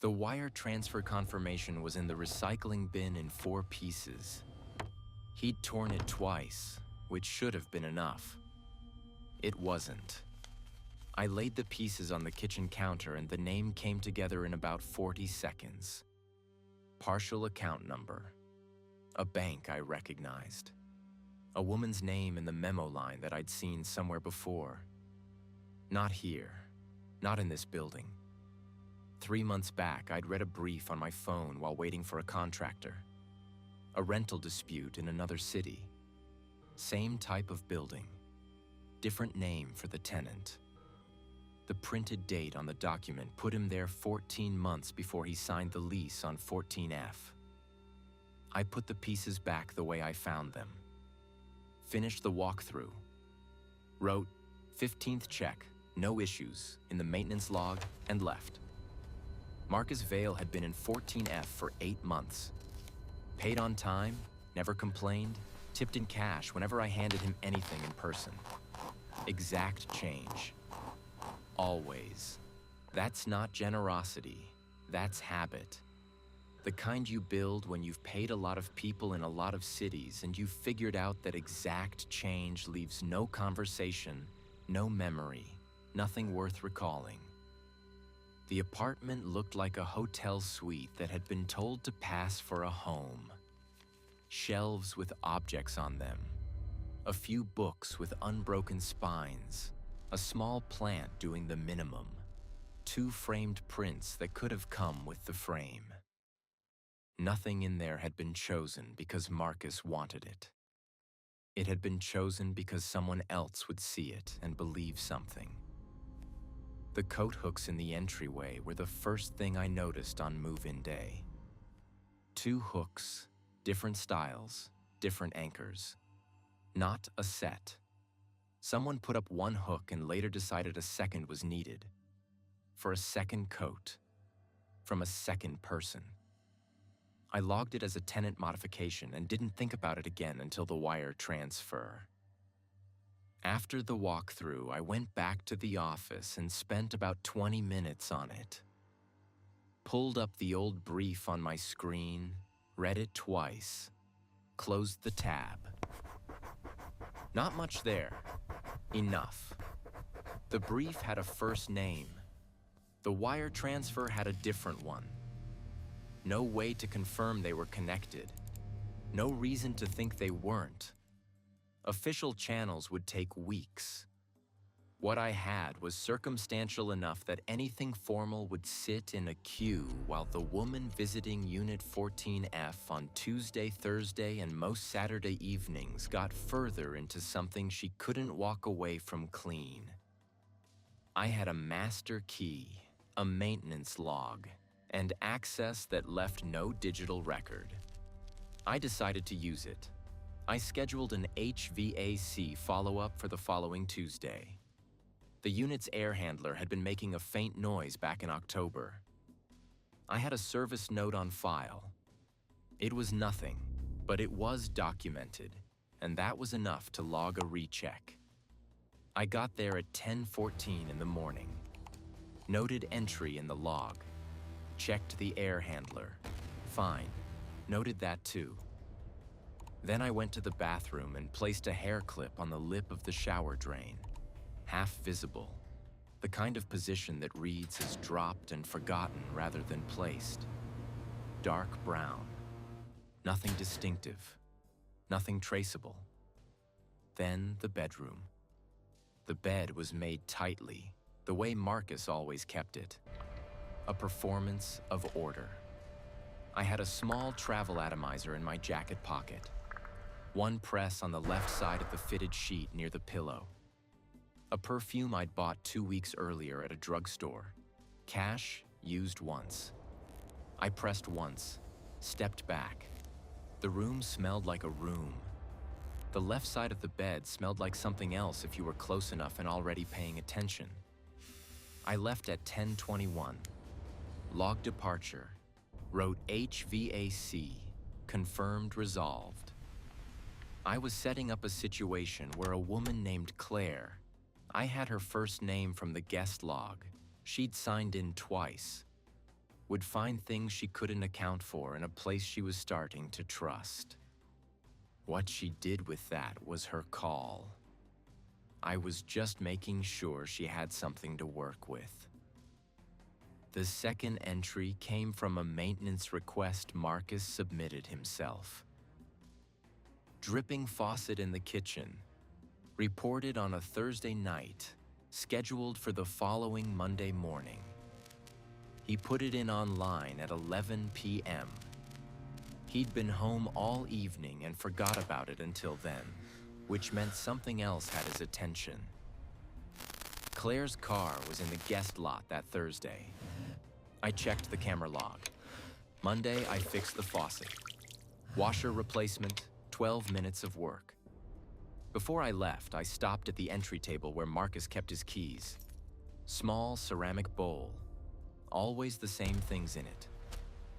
The wire transfer confirmation was in the recycling bin in 4 pieces. He'd torn it twice, which should have been enough. It wasn't. I laid the pieces on the kitchen counter and the name came together in about 40 seconds. Partial account number. A bank I recognized. A woman's name in the memo line that I'd seen somewhere before. Not here. Not in this building. 3 months back, I'd read a brief on my phone while waiting for a contractor. A rental dispute in another city. Same type of building. Different name for the tenant. The printed date on the document put him there 14 months before he signed the lease on 14F. I put the pieces back the way I found them. Finished the walkthrough. Wrote, 15th check, no issues, in the maintenance log, and left. Marcus Vale had been in 14F for 8 months. Paid on time, never complained, tipped in cash whenever I handed him anything in person. Exact change. Always. That's not generosity, that's habit. The kind you build when you've paid a lot of people in a lot of cities and you've figured out that exact change leaves no conversation, no memory, nothing worth recalling. The apartment looked like a hotel suite that had been told to pass for a home. Shelves with objects on them. A few books with unbroken spines. A small plant doing the minimum. 2 framed prints that could have come with the frame. Nothing in there had been chosen because Marcus wanted it. It had been chosen because someone else would see it and believe something. The coat hooks in the entryway were the first thing I noticed on move-in day. 2 hooks, different styles, different anchors. Not a set. Someone put up 1 hook and later decided a second was needed. For a second coat. From a second person. I logged it as a tenant modification and didn't think about it again until the wire transfer. After the walkthrough, I went back to the office and spent about 20 minutes on it. Pulled up the old brief on my screen, read it twice, closed the tab. Not much there. Enough. The brief had a first name. The wire transfer had a different one. No way to confirm they were connected. No reason to think they weren't. Official channels would take weeks. What I had was circumstantial enough that anything formal would sit in a queue while the woman visiting Unit 14F on Tuesday, Thursday, and most Saturday evenings got further into something she couldn't walk away from clean. I had a master key, a maintenance log, and access that left no digital record. I decided to use it. I scheduled an HVAC follow-up for the following Tuesday. The unit's air handler had been making a faint noise back in October. I had a service note on file. It was nothing, but it was documented, and that was enough to log a recheck. I got there at 10:14 in the morning. Noted entry in the log. Checked the air handler. Fine. Noted that too. Then I went to the bathroom and placed a hair clip on the lip of the shower drain. Half visible. The kind of position that reads as dropped and forgotten rather than placed. Dark brown. Nothing distinctive. Nothing traceable. Then the bedroom. The bed was made tightly, the way Marcus always kept it. A performance of order. I had a small travel atomizer in my jacket pocket. 1 press on the left side of the fitted sheet near the pillow. A perfume I'd bought 2 weeks earlier at a drugstore. Cash used once. I pressed once, stepped back. The room smelled like a room. The left side of the bed smelled like something else if you were close enough and already paying attention. I left at 10:21. Log departure. Wrote HVAC. Confirmed resolved. I was setting up a situation where a woman named Claire. I had her first name from the guest log. She'd signed in twice. would find things she couldn't account for in a place she was starting to trust. What she did with that was her call. I was just making sure she had something to work with. The second entry came from a maintenance request Marcus submitted himself. Dripping faucet in the kitchen, reported on a Thursday night, scheduled for the following Monday morning. He put it in online at 11 p.m. He'd been home all evening and forgot about it until then, which meant something else had his attention. Claire's car was in the guest lot that Thursday. I checked the camera log. Monday, I fixed the faucet. Washer replacement, 12 minutes of work. Before I left, I stopped at the entry table where Marcus kept his keys. Small ceramic bowl, always the same things in it.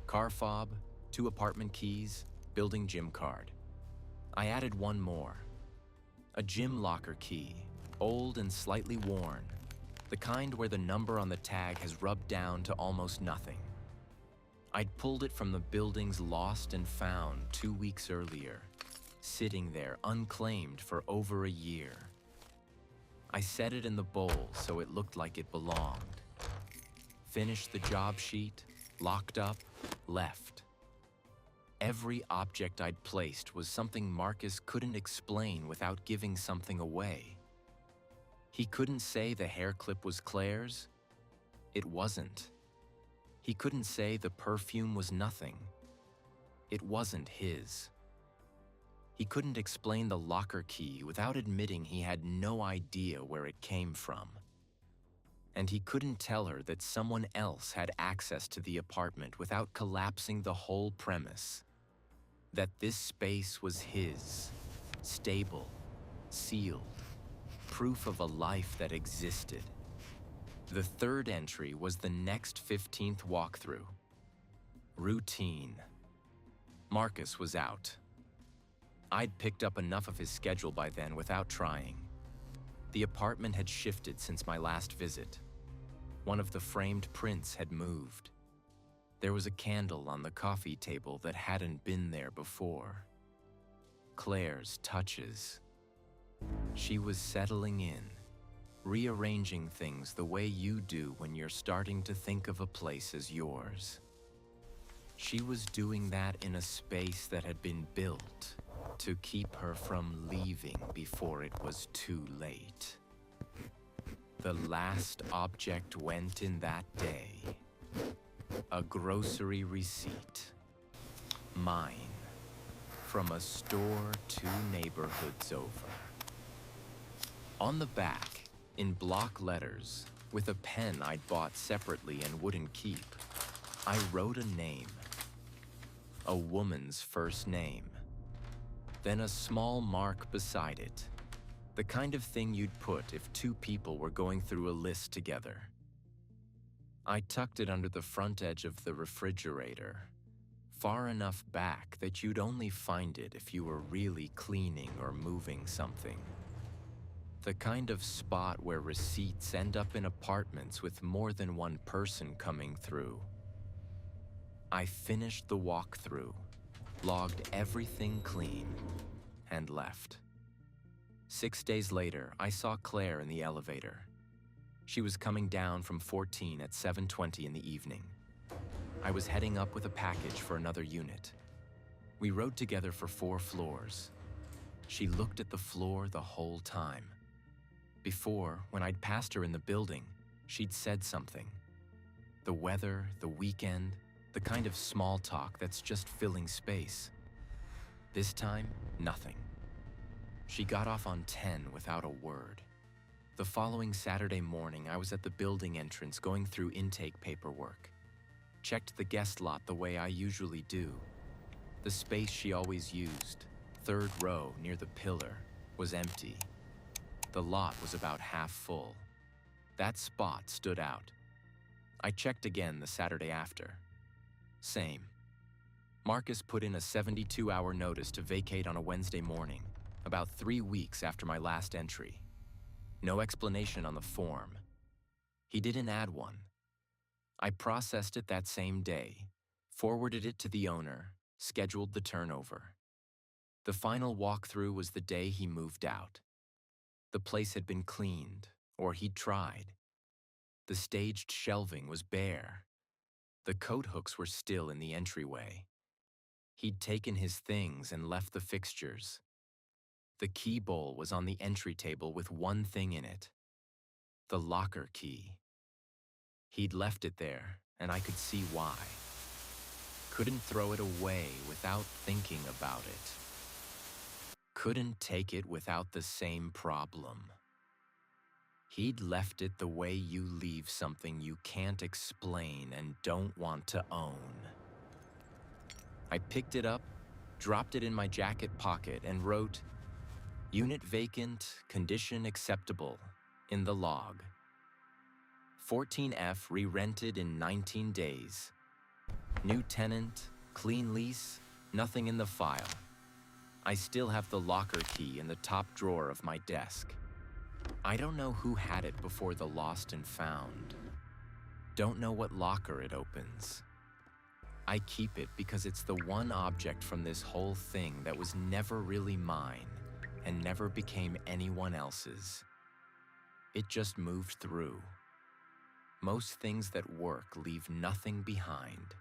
Car fob, 2 apartment keys, building gym card. I added one more. A gym locker key, old and slightly worn, the kind where the number on the tag has rubbed down to almost nothing. I'd pulled it from the building's lost and found 2 weeks earlier, sitting there unclaimed for over a year. I set it in the bowl so it looked like it belonged. Finished the job sheet, locked up, left. Every object I'd placed was something Marcus couldn't explain without giving something away. He couldn't say the hair clip was Claire's. It wasn't. He couldn't say the perfume was nothing. It wasn't his. He couldn't explain the locker key without admitting he had no idea where it came from. And he couldn't tell her that someone else had access to the apartment without collapsing the whole premise. That this space was his, stable, sealed, proof of a life that existed. The third entry was the next 15th walkthrough. Routine. Marcus was out. I'd picked up enough of his schedule by then without trying. The apartment had shifted since my last visit. One of the framed prints had moved. There was a candle on the coffee table that hadn't been there before. Claire's touches. She was settling in, rearranging things the way you do when you're starting to think of a place as yours. She was doing that in a space that had been built to keep her from leaving before it was too late. The last object went in that day. A grocery receipt. Mine. From a store 2 neighborhoods over. On the back, in block letters, with a pen I'd bought separately and wouldn't keep, I wrote a name. A woman's first name. Then a small mark beside it. The kind of thing you'd put if 2 people were going through a list together. I tucked it under the front edge of the refrigerator, far enough back that you'd only find it if you were really cleaning or moving something. The kind of spot where receipts end up in apartments with more than one person coming through. I finished the walkthrough, logged everything clean, and left. 6 days later, I saw Claire in the elevator. She was coming down from 14 at 7:20 in the evening. I was heading up with a package for another unit. We rode together for 4 floors. She looked at the floor the whole time. Before, when I'd passed her in the building, she'd said something. The weather, the weekend, the kind of small talk that's just filling space. This time, nothing. She got off on 10 without a word. The following Saturday morning, I was at the building entrance going through intake paperwork. Checked the guest lot the way I usually do. The space she always used, 3rd row near the pillar, was empty. The lot was about half full. That spot stood out. I checked again the Saturday after. Same. Marcus put in a 72-hour notice to vacate on a Wednesday morning, about 3 weeks after my last entry. No explanation on the form. He didn't add one. I processed it that same day, forwarded it to the owner, scheduled the turnover. The final walkthrough was the day he moved out. The place had been cleaned, or he'd tried. The staged shelving was bare. The coat hooks were still in the entryway. He'd taken his things and left the fixtures. The key bowl was on the entry table with one thing in it: the locker key. He'd left it there, and I could see why. Couldn't throw it away without thinking about it. Couldn't take it without the same problem. He'd left it the way you leave something you can't explain and don't want to own. I picked it up, dropped it in my jacket pocket, and wrote, "Unit vacant, condition acceptable," in the log. 14F re-rented in 19 days. New tenant, clean lease, nothing in the file. I still have the locker key in the top drawer of my desk. I don't know who had it before the lost and found. Don't know what locker it opens. I keep it because it's the one object from this whole thing that was never really mine and never became anyone else's. It just moved through. Most things that work leave nothing behind.